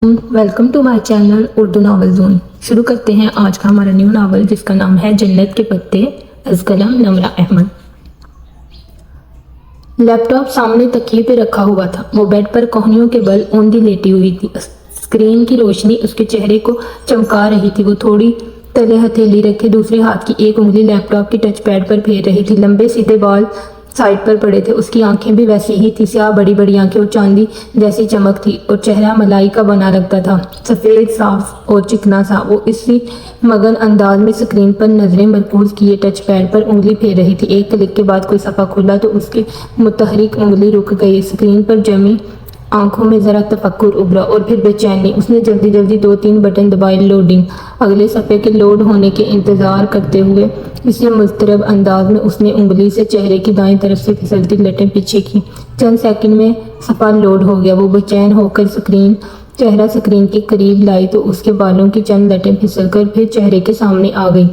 Welcome to my channel Urdu novel zone. शुरू करते हैं आज का हमारा न्यू नावल जिसका नाम है जन्नत के पत्ते। कलम नमरा अहमद। लैपटॉप सामने तकिए पे रखा हुआ था। वो बेड पर कोहनियों के बल औंधी लेटी हुई थी। स्क्रीन की रोशनी उसके चेहरे को चमका रही थी। वो थोड़ी तले हथेली रखे दूसरे हाथ की एक उंगली लैपटॉप की टच पैड पर फेर रही थी। लंबे सीधे बाल साइड पर पड़े थे। उसकी आंखें भी वैसी ही थी, स्याह बड़ी बड़ी आंखें और चांदी जैसी चमक थी, और चेहरा मलाई का बना लगता था, सफ़ेद साफ और चिकना सा। वो इसी मगन अंदाज में स्क्रीन पर नजरें मरकूज किए टच पैड पर उंगली फेर रही थी। एक क्लिक के बाद कोई सफ़ा खुला तो उसकी मुतहरिक उंगली रुक गई। स्क्रीन पर जमी आंखों में जरा तफक्कुर उभरा और फिर बेचैनी। उसने जल्दी जल्दी 2-3 बटन दबाए। लोडिंग। अगले सफ़े के लोड होने के इंतज़ार करते हुए इसी मुस्तरब अंदाज में उसने उंगली से चेहरे की दाएं तरफ से फिसलती लटें पीछे की। चंद सेकंड में सफ़ा लोड हो गया। वो बेचैन होकर चेहरा स्क्रीन के करीब लाई तो उसके बालों की चंद लटें फिसलकर फिर चेहरे के सामने आ गई।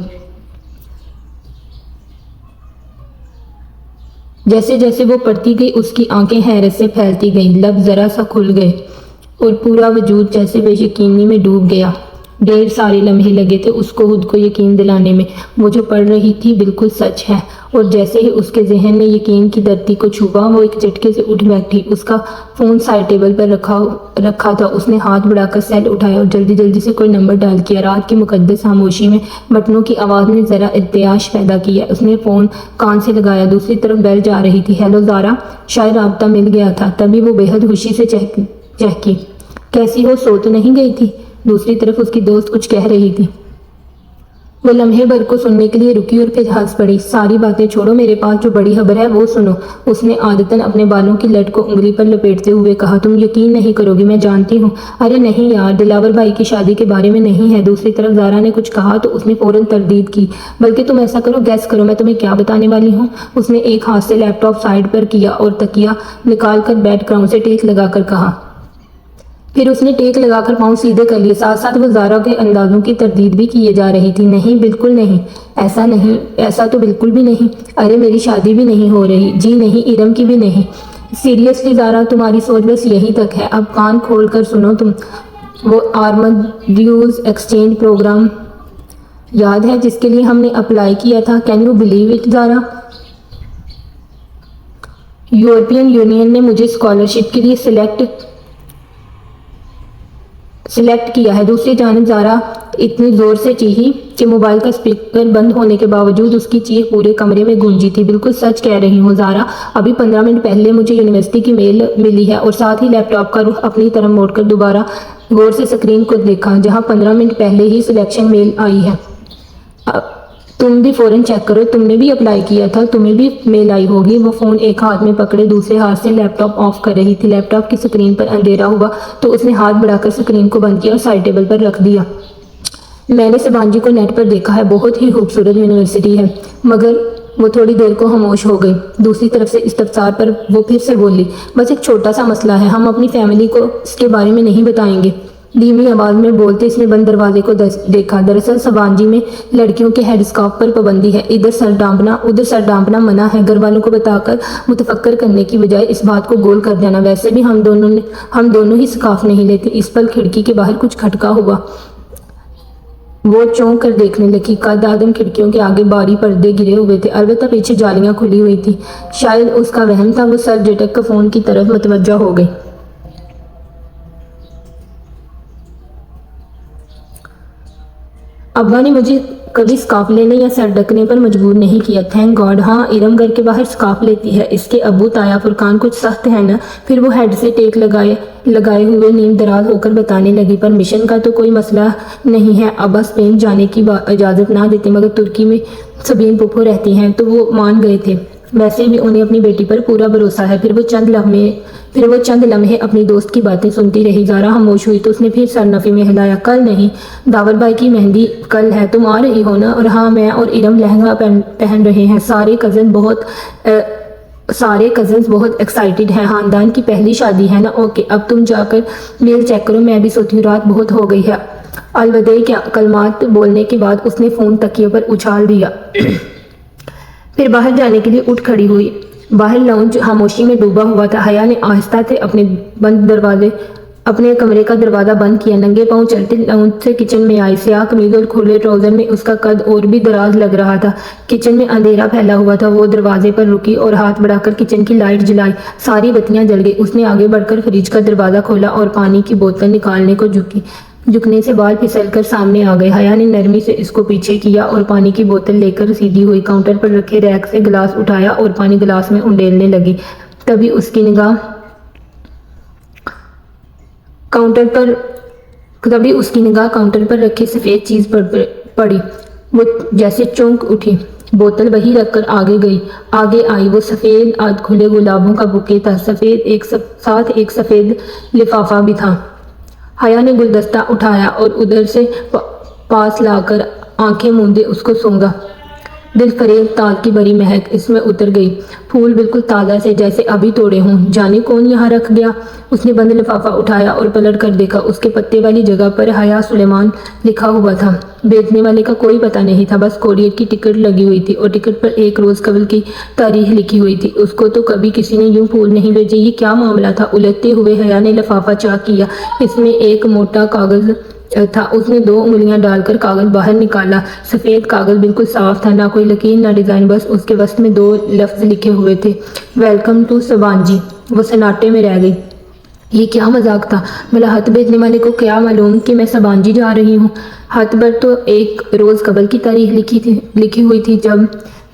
जैसे जैसे वो पढ़ती गई उसकी आंखें हैरत से फैलती गईं, लब जरा सा खुल गए और पूरा वजूद जैसे बेयकीनी में डूब गया। ढेर सारे लम्हे लगे थे उसको खुद को यकीन दिलाने में वो जो पढ़ रही थी बिल्कुल सच है। और जैसे ही उसके जहन ने यकीन की धरती को छुपा वो एक झटके से उठ बैठी। उसका फ़ोन साइड टेबल पर रखा था। उसने हाथ बढ़ाकर सेल उठाया और जल्दी जल्दी से कोई नंबर डायल किया। रात की मुकद्दस खामोशी में बटनों की आवाज़ ने ज़रा इर्तियाश पैदा किया। उसने फ़ोन कान से लगाया। दूसरी तरफ बेल जा रही थी। हेलो ज़ारा। शायद राब्ता मिल गया था। तभी वो बेहद खुशी से चहकी। कैसी हो, सो तो नहीं गई थी? दूसरी तरफ उसकी दोस्त कुछ कह रही थी। वो लम्हे भर को सुनने के लिए रुकी और फिर हंस पड़ी। सारी बातें छोड़ो, मेरे पास जो बड़ी खबर है वो सुनो, उसने आदतन अपने बालों की लट को उंगली पर लपेटते हुए कहा। तुम यकीन नहीं करोगी, मैं जानती हूँ। अरे नहीं यार, दिलावर भाई की शादी के बारे में नहीं है। दूसरी तरफ ज़ारा ने कुछ कहा तो उसने फौरन तरदीद की। बल्कि तुम ऐसा करो, गैस करो मैं तुम्हें क्या बताने वाली हूँ। उसने एक हाथ से लैपटॉप साइड पर किया और तकिया निकाल कर बैक ग्राउंड से टेक लगाकर कहा। फिर उसने टेक लगाकर पाँव सीधे कर लिए। साथ साथ वो ज़ारा के अंदाज़ों की तरदीद भी किए जा रही थी। नहीं, बिल्कुल नहीं, ऐसा तो बिल्कुल भी नहीं। अरे मेरी शादी भी नहीं हो रही। जी नहीं, इरम की भी नहीं। सीरियसली ज़ारा, तुम्हारी सोच बस यहीं तक है। अब कान खोल कर सुनो तुम। वो आर्मड्यूज एक्सचेंज प्रोग्राम याद है जिसके लिए हमने अप्लाई किया था? Can you believe it Zara? European Union ने मुझे स्कॉलरशिप के लिए सिलेक्ट किया है। दूसरी जानिब ज़ारा इतनी ज़ोर से चीखी कि मोबाइल का स्पीकर बंद होने के बावजूद उसकी चीख पूरे कमरे में गूंजी थी। बिल्कुल सच कह रही हूँ ज़ारा। अभी 15 मिनट पहले मुझे यूनिवर्सिटी की मेल मिली है। और साथ ही लैपटॉप का रुख अपनी तरफ मोड़कर दोबारा गौर से स्क्रीन को देखा जहाँ 15 मिनट पहले ही सिलेक्शन मेल आई है। तुम भी फ़ौरन चेक करो, तुमने भी अप्लाई किया था, तुम्हें भी मेल आई होगी। वो फ़ोन एक हाथ में पकड़े दूसरे हाथ से लैपटॉप ऑफ कर रही थी। लैपटॉप की स्क्रीन पर अंधेरा हुआ तो उसने हाथ बढ़ाकर स्क्रीन को बंद किया और साइड टेबल पर रख दिया। मैंने सबांजी को नेट पर देखा है, बहुत ही खूबसूरत यूनिवर्सिटी है। मगर वो थोड़ी देर को खामोश हो गई। दूसरी तरफ से इस्तफसार पर वो फिर से बोली, बस एक छोटा सा मसला है, हम अपनी फैमिली को इसके बारे में नहीं बताएंगे। धीमी आवाज़ में बोलते इसने बंद दरवाजे को देखा। दरअसल सबांजी में लड़कियों के हेड स्कार्फ पर पाबंदी है। इधर सर डांपना उधर सर डांपना मना है। घर वालों को बताकर मुतफक्कर करने की बजाय इस बात को गोल कर देना। वैसे भी हम दोनों ही स्कार्फ नहीं लेते। इस पर खिड़की के बाहर कुछ खटका हुआ। वो चौंक कर देखने लगी। कद आदम खिड़कियों के आगे बारी पर्दे गिरे हुए थे, अलबत्ता पीछे जालियां खुली हुई थी। शायद उसका वहम था। वो सर झटक कर फ़ोन की तरफ मुतवज्जा हो गई। अब्बा ने मुझे कभी स्कार्फ लेने या सर ढकने पर मजबूर नहीं किया, थैंक गॉड। हाँ, इरम घर के बाहर स्कार्फ लेती है। इसके अब्बू ताया फुरकान कुछ सख्त है ना। फिर वो हेड से टेक लगाए हुए नींद दराज होकर बताने लगी, परमिशन का तो कोई मसला नहीं है। अब्बा स्पेन जाने की इजाज़त ना देते, मगर तुर्की में सबीन पुप्पो रहती हैं तो वो मान गए थे। वैसे भी उन्हें अपनी बेटी पर पूरा भरोसा है। फिर वो चंद लम्हे अपनी दोस्त की बातें सुनती रही। ज़ारा खामोश हुई तो उसने फिर सरनफी में हिलाया। कल नहीं, दावत भाई की मेहंदी कल है, तुम आ रही हो ना? और हाँ, मैं और इरम लहंगा पहन रहे हैं। सारे कज़न्स बहुत एक्साइटेड हैं। खानदान की पहली शादी है ना। ओके, अब तुम जाकर मेल चेक करो, मैं भी सोती हूँ, रात बहुत हो गई है। अलविदा के कलमात बोलने के बाद उसने फ़ोन तकिए पर उछाल दिया। फिर बाहर जाने के लिए उठ खड़ी हुई। बाहर लाउंज खामोशी में डूबा हुआ था। हया ने आहिस्ता से अपने बंद दरवाजे अपने कमरे का दरवाजा बंद किया। नंगे पांव चलते लाउंज से किचन में आई। स्याह कमीज और खुले ट्राउजर में उसका कद और भी दराज लग रहा था। किचन में अंधेरा फैला हुआ था। वो दरवाजे पर रुकी और हाथ बढ़ाकर किचन की लाइट जलाई। सारी बत्तियां जल गई। उसने आगे बढ़कर फ्रिज का दरवाजा खोला और पानी की बोतल निकालने को झुकने से बाल फिसलकर सामने आ गए। हया ने नरमी से इसको पीछे किया और पानी की बोतल लेकर सीधी हुई। काउंटर पर रखे रैक से गिलास उठाया और पानी गिलास में उंडेलने लगी। तभी उसकी निगाह काउंटर पर रखी सफेद चीज पर पड़ी। वो जैसे चौंक उठी। बोतल वही रखकर आगे आई। वो सफेद आध खुले गुलाबों का बुके था। साथ एक सफेद लिफाफा भी था। हया ने गुलदस्ता उठाया और उधर से पास लाकर आंखें मूंदे उसको सूंघा। दिल फरेब ताल की बड़ी महक इसमें उतर गई। फूल बिल्कुल ताज़ा से, जैसे अभी तोड़े हों। जाने कौन यहाँ रख गया। उसने बंद लिफाफा उठाया और पलट कर देखा। उसके पत्ते वाली जगह पर हया सुलेमान लिखा हुआ था। बेचने वाले का कोई पता नहीं था, बस कोरियर की टिकट लगी हुई थी और टिकट पर 1 रोज कबल की तारीख लिखी हुई थी। उसको तो कभी किसी ने यूं फूल नहीं भेजे। ये क्या मामला था। उलझते हुए हया ने लिफाफा चाक किया। इसमें एक मोटा कागज था। उसने 2 उंगलियां डालकर कागज बाहर निकाला। सफेद कागज बिल्कुल साफ था, ना कोई लकीर ना डिजाइन, बस उसके वस्त में 2 लफ्ज लिखे हुए थे, वेलकम टू सबांजी। वो सन्नाटे में रह गई। ये क्या मजाक था। भला हथ भेजने वाले को क्या मालूम कि मैं सबांजी जा रही हूँ। हथ पर तो 1 रोज कबल की तारीख लिखी हुई थी,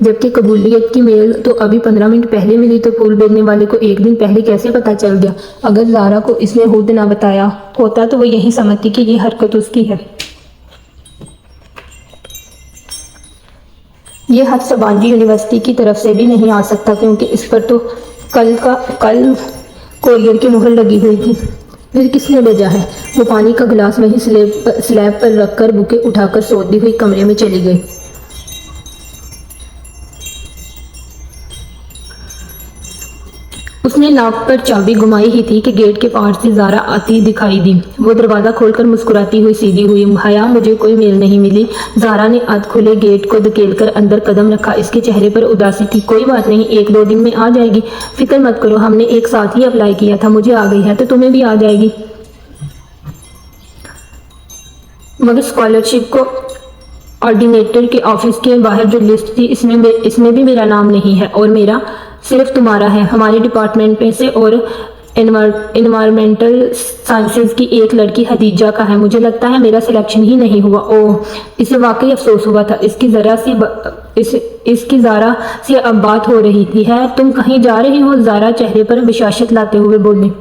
जबकि कबूलियत की मेल तो अभी 15 मिनट पहले मिली। तो फूल भेजने वाले को 1 दिन पहले कैसे पता चल गया। अगर ज़ारा को इसने खुद ना बताया होता तो वो यही समझती कि ये हरकत उसकी है। ये हथ सबांजी यूनिवर्सिटी की तरफ से भी नहीं आ सकता, क्योंकि इस पर तो कल कोरियर की मुहर लगी हुई थी। फिर किसने भेजा है। वो पानी का गिलास वहीं स्लैब पर रखकर बुके उठाकर सोती हुई कमरे में चली गई। उसने लॉक पर चाबी घुमाई ही थी कि गेट के पार से ज़ारा आती दिखाई दी। वो दरवाज़ा खोलकर मुस्कुराती हुई सीधी हुई। हया, मुझे कोई मेल नहीं मिली। ज़ारा ने अध खुले गेट को धकेलकर अंदर कदम रखा। इसके चेहरे पर उदासी थी। कोई बात नहीं, 1-2 दिन में आ जाएगी, फिक्र मत करो। हमने एक साथ ही अप्लाई किया था। मुझे आ गई है तो तुम्हें भी आ जाएगी। मगर स्कॉलरशिप को ऑर्डिनेटर के ऑफिस के बाहर जो लिस्ट थी, इसमें भी मेरा नाम नहीं है और मेरा सिर्फ तुम्हारा है। हमारे डिपार्टमेंट में से और एनवायरमेंटल साइंसेज की एक लड़की हदीजा का है। मुझे लगता है मेरा सिलेक्शन ही नहीं हुआ। ओह, इसे वाकई अफसोस हुआ था। इसकी ज़ारा से अब बात हो रही थी। है तुम कहीं जा रही हो। ज़ारा चेहरे पर बशाशत लाते हुए बोली।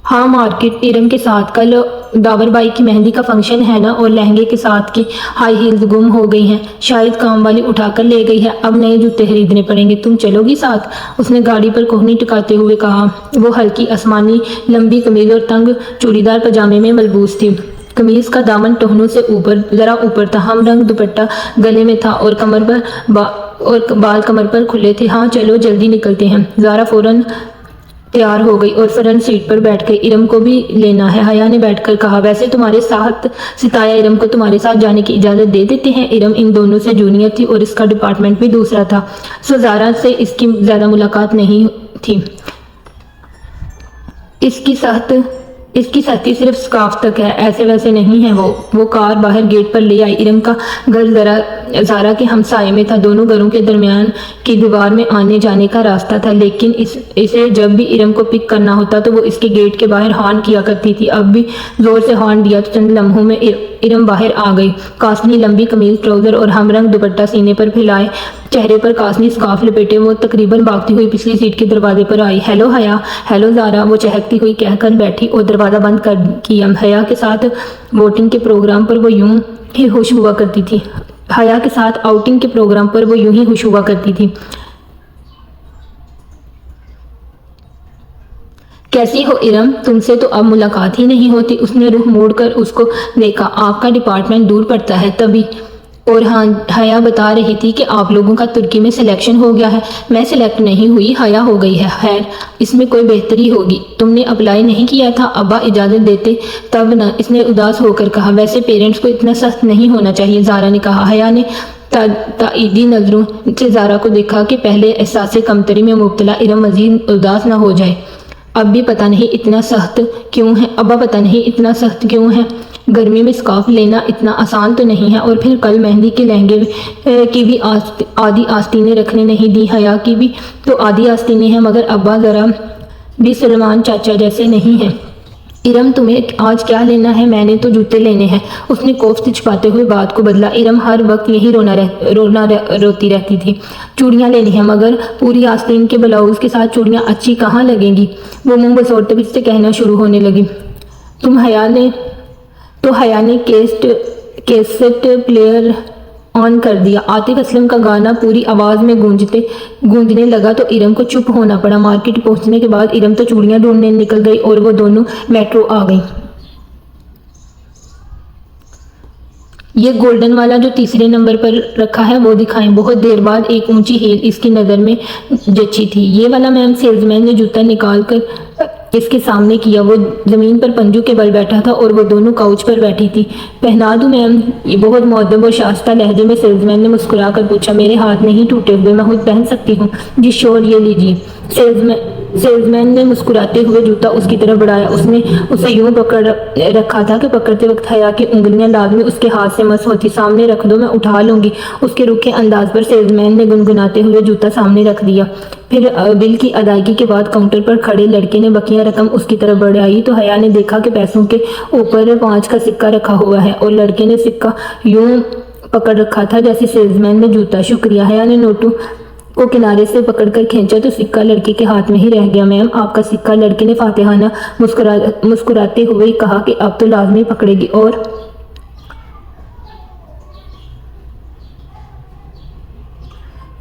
हाँ, मार्केट इरम के साथ। कल दावर बाई की मेहंदी का फंक्शन है ना, और लहंगे के साथ की हाई हील्स गुम हो गई हैं। शायद काम वाली उठाकर ले गई है। अब नए जूते खरीदने पड़ेंगे। तुम चलोगी साथ। उसने गाड़ी पर कोहनी टिकाते हुए कहा। वो हल्की आसमानी लंबी कमीज और तंग चूड़ीदार पजामे में मलबूस थी। कमीज का दामन टहनों से जरा ऊपर था। हम रंग दुपट्टा गले में था और बाल कमर पर खुले थे। हाँ चलो, जल्दी निकलते हैं। ज़ारा फौरन तैयार हो गई और फ्रंट सीट पर बैठ गई। इरम को भी लेना है, हया ने बैठकर कहा। वैसे तुम्हारे साथ सिताया इरम को तुम्हारे साथ जाने की इजाज़त दे देते हैं। इरम इन दोनों से जूनियर थी और इसका डिपार्टमेंट भी दूसरा था, सो ज़ारा से इसकी ज़्यादा मुलाकात नहीं थी। इसकी सख्ती सिर्फ स्कार्फ तक है, ऐसे वैसे नहीं है। वो कार बाहर गेट पर ले आई। इरम का घर ज़ारा के हमसाये में था। दोनों घरों के दरमियान की दीवार में आने जाने का रास्ता था, लेकिन इसे जब भी इरम को पिक करना होता तो वो इसके गेट के बाहर हॉर्न किया करती थी। अब भी जोर से हॉर्न दिया तो चंद लम्हों में इरम बाहर आ गई। कासनी लंबी कमीज, ट्राउजर और हमरंग दुपट्टा सीने पर फैलाए, चेहरे पर कासनी स्कार्फ लपेटे वो तकरीबन भागती हुई पिछली सीट के दरवाजे पर आई। हेलो हया। हेलो ज़ारा, वो चहकती हुई कहकर बैठी और दरवाज़ा बंद कर किया। हया के साथ वोटिंग के प्रोग्राम पर वो यूं ही खुश हुआ करती थी। हया के साथ आउटिंग के प्रोग्राम पर वो यूं ही खुश हुआ करती थी। कैसी हो इरम, तुमसे तो अब मुलाकात ही नहीं होती। उसने रुख मोड़कर उसको देखा। आपका डिपार्टमेंट दूर पड़ता है तभी। और हाँ, हया बता रही थी कि आप लोगों का तुर्की में सिलेक्शन हो गया है। मैं सिलेक्ट नहीं हुई, हया हो गई है। खैर, इसमें कोई बेहतरी होगी। तुमने अप्लाई नहीं किया था, अब्बा इजाज़त देते तब ना। इसने उदास होकर कहा। वैसे पेरेंट्स को इतना सख्त नहीं होना चाहिए, ज़ारा ने कहा। हया ने ताईदी नज़रों से ज़ारा को देखा कि पहले एहसास कमतरी में मुब्तला इरम मज़ीद उदास ना हो जाए। اب بھی پتہ نہیں اتنا سخت کیوں ہے ابا پتہ نہیں اتنا سخت کیوں ہے، گرمی میں سکارف لینا اتنا آسان تو نہیں ہے، اور پھر کل مہندی کے لہنگے کی بھی آدھی آستینیں رکھنے نہیں دی، حیا کی بھی تو آدھی آستینیں ہیں، مگر ابا ذرا بھی سلمان چاچا جیسے نہیں ہیں۔ ارم تمہیں آج کیا لینا ہے؟ میں نے تو جوتے لینے ہیں، اس نے کوفت چھپاتے ہوئے بات کو بدلا۔ ارم ہر وقت یہی روتی رہتی تھی۔ چوڑیاں لینی ہیں، مگر پوری آستین کے بلاؤز کے ساتھ چوڑیاں اچھی کہاں لگیں گی؟ وہ منہ بسوڑتے پھر سے کہنا شروع ہونے لگی۔ حیا نے کیسٹ پلیئر آن کر دیا۔ عاطف اسلم کا گانا پوری آواز میں گونجنے لگا تو ارم کو چپ ہونا پڑا۔ مارکیٹ پہنچنے کے بعد ارم تو چوڑیاں ڈھونڈنے نکل گئی اور وہ دونوں میٹرو آ گئیں۔ یہ گولڈن والا جو تیسرے نمبر پر رکھا ہے وہ دکھائیں۔ بہت دیر بعد ایک اونچی ہیل اس کی نظر میں جچی تھی۔ یہ والا میم، سیلز مین نے جوتا نکال کر اس کے سامنے کیا۔ وہ زمین پر پنجوں کے بل بیٹھا تھا اور وہ دونوں کاؤچ پر بیٹھی تھی۔ پہنا دوں میم؟ یہ بہت مؤدب اور شائستہ لہجے میں سیلز مین نے مسکرا کر پوچھا۔ میرے ہاتھ نہیں ٹوٹے ہوئے، میں خود پہن سکتی ہوں۔ جی شور، یہ لیجیے۔ سیلز مین نے مسکراتے ہوئے جوتا اس کی طرف بڑھایا۔ اس نے اسے یوں پکڑ رکھا تھا کہ پکڑتے وقت حیا کی انگلیاں لازمی اس کے ہاتھ سے مس ہوتی۔ سامنے رکھ دو، میں اٹھا لوں گی۔ اس کے رکھے انداز پر سیلز مین نے گنگناتے ہوئے جوتا سامنے رکھ دیا۔ پھر بل کی ادائیگی کے بعد کاؤنٹر پر کھڑے لڑکے نے بقیہ رقم اس کی طرف بڑھائی تو حیا نے دیکھا کہ پیسوں کے اوپر 5 کا سکہ رکھا ہوا ہے اور لڑکے نے سکہ یوں پکڑ رکھا تھا جیسے سیلز مین نے جوتا۔ شکریہ۔ حیا نے نوٹوں کو کنارے سے پکڑ کر کھینچا تو سکہ لڑکے کے ہاتھ میں ہی رہ گیا۔ میم، آپ کا سکہ، لڑکے نے فاتحانہ مسکراتے ہوئے کہا کہ اب تو لازمی پکڑے گی، اور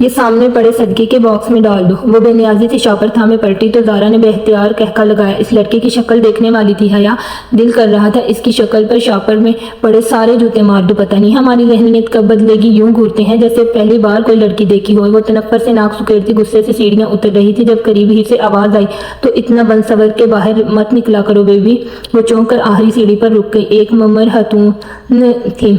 یہ سامنے پڑے صدقے کے باکس میں ڈال دو۔ وہ بے نیازی سے شاپر تھامے پلٹی تو زارا نے بے اختیار قہقہ لگایا۔ اس لڑکے کی شکل دیکھنے والی تھی۔ حیا دل کر رہا تھا اس کی شکل پر شاپر میں پڑے سارے جوتے مار دو۔ پتہ نہیں ہماری ذہنیت کب بدلے گی۔ یوں گھورتے ہیں جیسے پہلی بار کوئی لڑکی دیکھی ہو۔ وہ تنفر سے ناک سکیڑتی غصے سے سیڑھیاں اتر رہی تھی جب قریب ہی سے آواز آئی، تو اتنا بن سور کے باہر مت نکلا کرو بیبی۔ وہ چونک کر آخری سیڑھی پر رک گئی۔ ایک ممر خاتون تھی،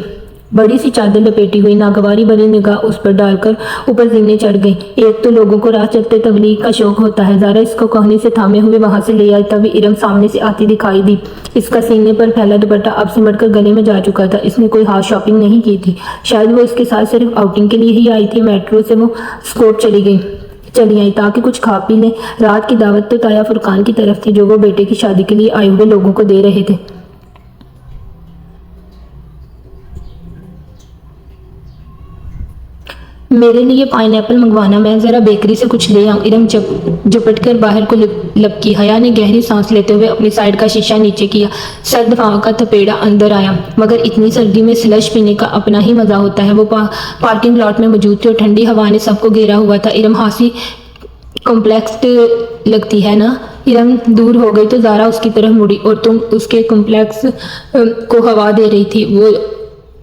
بڑی سی چادر لپیٹی ہوئی، ناگواری بھری نگاہ اس پر ڈال کر اوپر زینے چڑھ گئی۔ ایک تو لوگوں کو راہ چلتے تبلیغ کا شوق ہوتا ہے۔ زارا اس کو کوہنی سے تھامے ہوئے وہاں سے لے آئی، تبھی ارم سامنے سے آتی دکھائی دی۔ اس کا سینے پر پھیلا دوپٹہ اب سمٹ کر گلے میں جا چکا تھا۔ اس نے کوئی خاص شاپنگ نہیں کی تھی، شاید وہ اس کے ساتھ صرف آؤٹنگ کے لیے ہی آئی تھی۔ میٹرو سے وہ اسکوٹ چلی آئی تاکہ کچھ کھا پی لیں۔ رات کی دعوت تو تایا فرقان کی طرف تھی جو وہ بیٹے کی شادی کے لیے آئے ہوئے لوگوں کو دے رہے تھے۔ میرے لیے پائن ایپل منگوانا، میں ذرا بیکری سے کچھ لے آؤں۔ ارم جپٹ کر باہر کو لپکی۔ حیا نے گہری سانس لیتے ہوئے اپنی سائیڈ کا شیشہ نیچے کیا۔ سرد ہوا کا تھپیڑا اندر آیا، مگر اتنی سردی میں سلش پینے کا اپنا ہی مزہ ہوتا ہے۔ وہ پارکنگ لاٹ میں موجود تھی اور ٹھنڈی ہوا نے سب کو گھیرا ہوا تھا۔ ارم ہاسی کمپلیکس لگتی ہے نا؟ ارم دور ہو گئی تو زارا اس کی طرف مڑی، اور تم اس کے کمپلیکس کو ہوا دے رہی تھی۔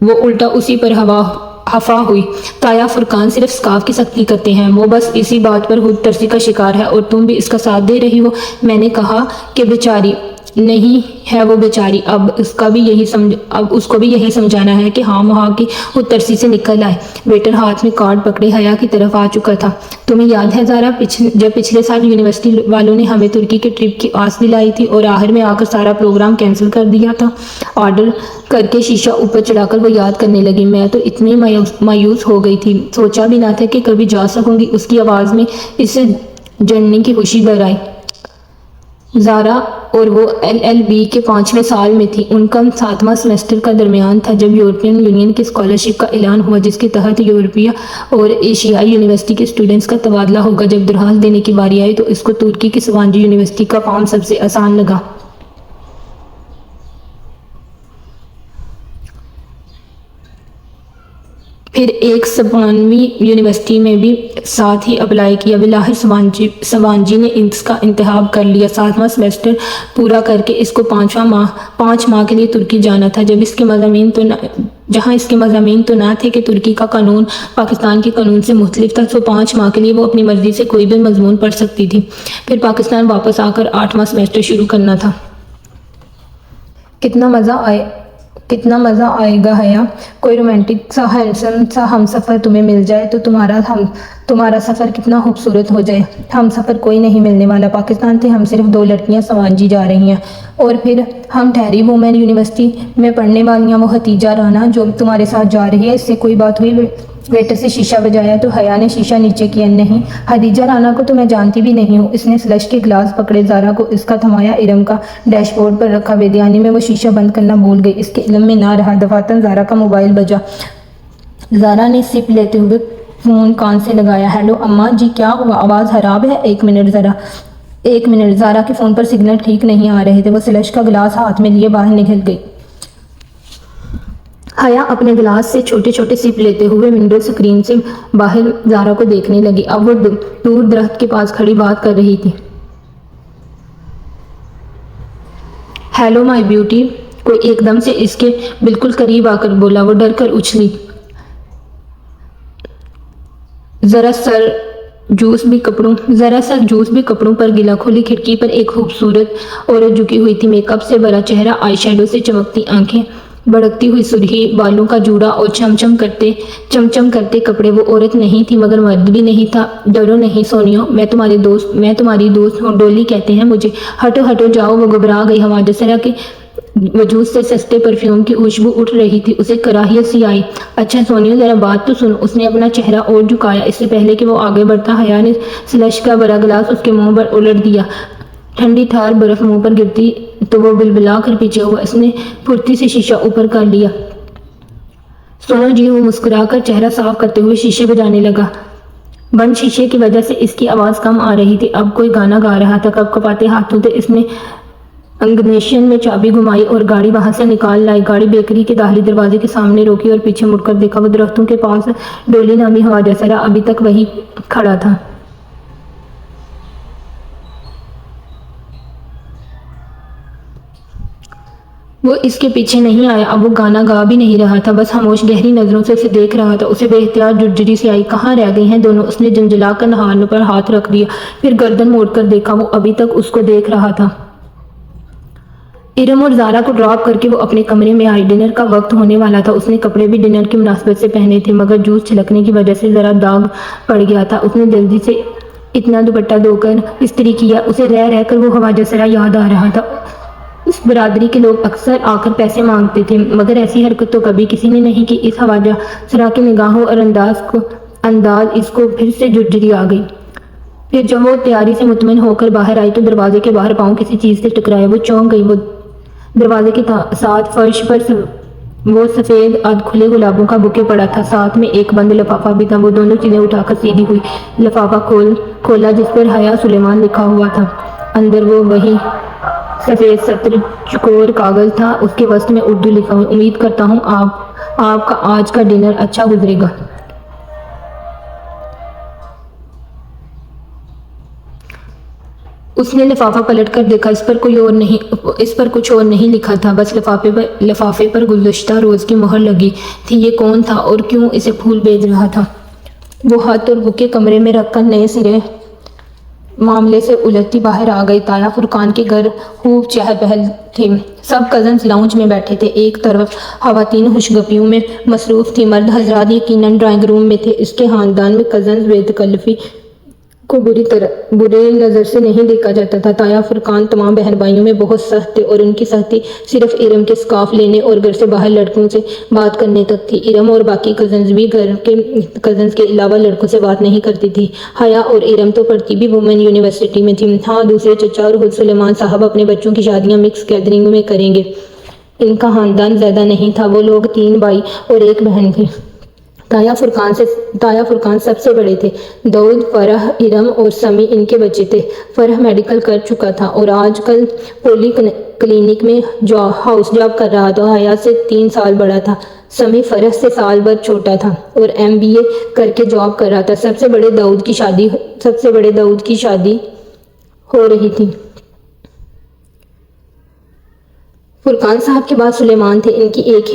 وہ الٹا اسی پر ہفا ہوئی۔ تایا فرقان صرف سکارف کی سختی کرتے ہیں، وہ بس اسی بات پر خود ترسی کا شکار ہے اور تم بھی اس کا ساتھ دے رہی ہو۔ میں نے کہا کہ بیچاری نہیں ہے وہ بیچاری، اب اس کو بھی یہی سمجھانا ہے کہ ہاں وہاں کی خود ترسی سے نکل آئے۔ ویٹر ہاتھ میں کارڈ پکڑے حیا کی طرف آ چکا تھا۔ تمہیں یاد ہے زارا، جب پچھلے سال یونیورسٹی والوں نے ہمیں ترکی کے ٹرپ کی آس دلائی تھی اور آخر میں آ کر سارا پروگرام کینسل کر دیا تھا؟ آرڈر کر کے شیشہ اوپر چڑھا کر وہ یاد کرنے لگی۔ میں تو اتنی مایوس ہو گئی تھی، سوچا بھی نہ تھا کہ کبھی جا سکوں گی۔ اس کی آواز میں اس سے جڑنے کی خوشی بھر آئی۔ زارا اور وہ LLB کے 5ویں سال میں تھی۔ ان کا 7واں سیمسٹر کا درمیان تھا جب یورپین یونین کی اسکالرشپ کا اعلان ہوا، جس کے تحت یورپی اور ایشیائی یونیورسٹی کے اسٹوڈنٹس کا تبادلہ ہوگا۔ جب درخواست دینے کی باری آئی تو اس کو ترکی کی سوانجی یونیورسٹی کا فارم سب سے آسان لگا۔ پھر ایک اسپانوی یونیورسٹی میں بھی ساتھ ہی اپلائی کیا۔ بالآخر سوانجی نے اس کا انتخاب کر لیا۔ 7واں سیمسٹر پورا کر کے اس کو 5 ماہ کے لیے ترکی جانا تھا، جہاں اس کے مضامین تو نہ تھے کہ ترکی کا قانون پاکستان کے قانون سے مختلف تھا، تو 5 ماہ کے لیے وہ اپنی مرضی سے کوئی بھی مضمون پڑھ سکتی تھی، پھر پاکستان واپس آ کر 8واں سیمسٹر شروع کرنا تھا۔ کتنا مزہ کتنا مزہ آئے گا حیا، کوئی رومانٹک سا ہینڈسم سا ہم سفر تمہیں مل جائے تو تمہارا سفر کتنا خوبصورت ہو جائے۔ ہم سفر کوئی نہیں ملنے والا، پاکستان سے ہم صرف 2 لڑکیاں سوانجی جا رہی ہیں، اور پھر ہم ٹھہری وومن یونیورسٹی میں پڑھنے والیاں، وہ حتیجہ رانا جو تمہارے ساتھ جا رہی ہے، اس سے کوئی بات ہوئی؟ ویٹر سے شیشہ بجایا تو حیا نے شیشہ نیچے کیا۔ نہیں، حتیجہ رانا کو تو میں جانتی بھی نہیں ہوں۔ اس نے سلش کے گلاس پکڑے، زارا کو اس کا تھمایا، ارم کا ڈیش بورڈ پر رکھا۔ ویدیانی میں وہ شیشہ بند کرنا بھول گئی، اس کے علم میں نہ رہا۔ دفعتاً زارا کا موبائل بجا۔ زارا نے سپ لیتے ہوئے فون کان سے لگایا۔ ہیلو اماں جی، کیا ہوا؟ آواز خراب ہے؟ ایک منٹ، زارا کے فون پر سگنل ٹھیک نہیں آ رہے تھے۔ وہ سلش کا گلاس ہاتھ میں لیے باہر نکل گئی۔ حیا اپنے گلاس سے چھوٹے چھوٹے سپ لیتے ہوئے ونڈو سکرین سے باہر زارا کو دیکھنے لگی۔ اب وہ دور درخت کے پاس کھڑی بات کر رہی تھی۔ ہیلو مائی بیوٹی، کوئی ایک دم سے اس کے بالکل قریب آ کر بولا۔ وہ ڈر کر اچھلی۔ ذرا سر جوس بھی کپڑوں پر گلا۔ کھلی کھڑکی پر ایک خوبصورت عورت جھکی ہوئی تھی، میک اپ سے بھرا چہرہ، آئی شیڈو سے چمکتی آنکھیں، بھڑکتی ہوئی سرخی بالوں کا جوڑا اور چمچم کرتے کپڑے۔ وہ عورت نہیں تھی مگر مرد بھی نہیں تھا۔ ڈرو نہیں سونیو، میں تمہاری دوست ہوں، ڈولی کہتے ہیں مجھے۔ ہٹو جاؤ۔ وہ گھبرا گئی۔ خواجہ سرا کے وجود سے سستے پرفیوم کی خوشبو اٹھ رہی تھی، اسے کراہیت سی آئی۔ اچھا سونیو، ذرا بات تو سنو۔ اس نے اپنا چہرہ اور جھکایا۔ اس سے پہلے کہ وہ آگے بڑھتا، حیا نے سلش کا بڑا گلاس اس کے منہ پر الٹ دیا۔ ٹھنڈی تھار برف منہ پر گرتی تو وہ بلبلا کر پیچھے ہوا۔ اس نے پھرتی سے شیشہ اوپر کر لیا۔ سنو جی، وہ مسکرا کر چہرہ صاف کرتے ہوئے شیشے بجانے لگا۔ بند شیشے کی وجہ سے اس کی آواز کم آ رہی تھی۔ اب کوئی گانا گا رہا تھا۔ کپ کپاتے ہاتھوں سے اس نے انگنیشن میں چابی گھمائی اور گاڑی وہاں سے نکال لائی۔ گاڑی بیکری کے داخلی دروازے کے سامنے روکی اور پیچھے مڑ کر دیکھا۔ وہ درختوں کے پاس ڈولی نامی خواجہ سرا ابھی تک وہیں کھڑا تھا۔ وہ اس کے پیچھے نہیں آیا۔ اب وہ گانا گا بھی نہیں رہا تھا، بس خاموش گہری نظروں سے اسے دیکھ رہا تھا۔ اسے بے اختیار جھرجھری سی آئی۔ کہاں رہ گئی ہیں دونوں؟ اس نے جنجلا کر نہار پر ہاتھ رکھ دیا، پھر گردن موڑ کر دیکھا۔ وہ ابھی تک اس کو دیکھ رہا تھا۔ ارم اور زارا کو ڈراپ کر کے وہ اپنے کمرے میں آئی۔ ڈنر کا وقت ہونے والا تھا۔ اس نے کپڑے بھی ڈنر کی مناسبت سے پہنے تھے، مگر جوس چھلکنے کی وجہ سے ذرا داغ پڑ گیا تھا۔ اس نے جلدی سے اتنا دوپٹہ دھو کر استری کیا۔ اسے رہ کر وہ خواجہ سرا یاد آ رہا تھا۔ اس برادری کے لوگ اکثر آ کر پیسے مانگتے تھے، مگر ایسی حرکت تو کبھی کسی نے نہیں کی۔ اس خواجہ سرا کی نگاہوں اور انداز اس کو پھر سے جھرجھری آ گئی۔ پھر جب وہ تیاری سے مطمئن ہو کر باہر آئی تو دروازے کے باہر پاؤں کسی چیز سے ٹکرایا۔ وہ چونک گئی۔ وہ دروازے کے ساتھ فرش پر وہ سفید ادھ کھلے گلابوں کا بوکے پڑا تھا، ساتھ میں ایک بند لفافہ بھی تھا۔ وہ دونوں چیزیں اٹھا کر سیدھی ہوئی، لفافہ کھولا جس پر حیا سلیمان لکھا ہوا تھا۔ اندر وہ وہی سفید ستر چکور کاغذ تھا، اس کے وسط میں اردو لکھا ہوا، امید کرتا ہوں آپ کا آج کا ڈنر اچھا گزرے گا۔ اس نے لفافہ پلٹ کر دیکھا، اس پر کچھ اور نہیں لکھا تھا، بس لفافے پر گزشتہ روز کی مہر لگی تھی۔ یہ کون تھا اور کیوں اسے پھول بھیج رہا تھا؟ وہ ہاتھ اور بوکے کمرے میں رکھ کر نئے سرے معاملے سے الجھتی باہر آ گئی۔ تایا فرقان کے گھر خوب چہل پہل تھی۔ سب کزنز لاؤنج میں بیٹھے تھے۔ ایک طرف خواتین خوشگپیوں میں مصروف تھیں، مرد حضرات یقیناً ڈرائنگ روم میں تھے۔ اس کے خاندان میں کزنز بے تکلفی کو برے نظر سے نہیں دیکھا جاتا تھا۔ تایا فرقان تمام بہن بھائیوں میں بہت سخت تھے اور ان کی سختی صرف ارم کے سکارف لینے اور گھر سے باہر لڑکوں سے بات کرنے تک تھی۔ ارم اور باقی کزنز بھی گھر کے کزنز کے علاوہ لڑکوں سے بات نہیں کرتی تھی۔ حیا اور ارم تو پڑھتی بھی وومن یونیورسٹی میں تھیں۔ ہاں، دوسرے چچا اور خود سلیمان صاحب اپنے بچوں کی شادیاں مکس گیدرنگ میں کریں گے۔ ان کا خاندان زیادہ نہیں تھا، وہ لوگ 3 بھائی اور 1 بہن تھے۔ تایا فرقان سب سے بڑے تھے۔ داؤد، فرح، ارم اور سمی ان کے بچے تھے۔ فرح میڈیکل کر چکا تھا اور آج کل پولی کلینک میں ہاؤس جاب کر رہا تھا۔ حیا سے 3 سال بڑا تھا۔ سمی فرح سے سال بھر چھوٹا تھا اور MBA کر کے جاب کر رہا تھا۔ سب سے بڑے داؤد کی شادی ہو رہی تھی۔ فرقان صاحب کے بعد سلیمان تھے، ان کی ایک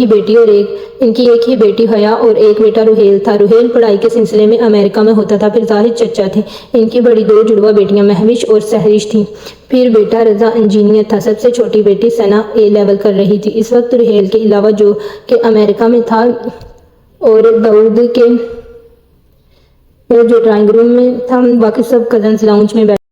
ہی بیٹی حیا اور ایک بیٹا روحیل تھا۔ روحیل پڑھائی کے سلسلے میں امریکہ میں ہوتا تھا۔ پھر زاہد چچا تھے، ان کی بڑی 2 جڑواں بیٹیاں مہوش اور سہرش تھیں۔ پھر بیٹا رضا انجینئر تھا۔ سب سے چھوٹی بیٹی ثنا اے لیول کر رہی تھی۔ اس وقت روحیل کے علاوہ جو کہ امریکہ میں تھا اور داؤد کے جو ڈرائنگ روم میں تھا، باقی سب کزنز لاؤنج میں بیٹھے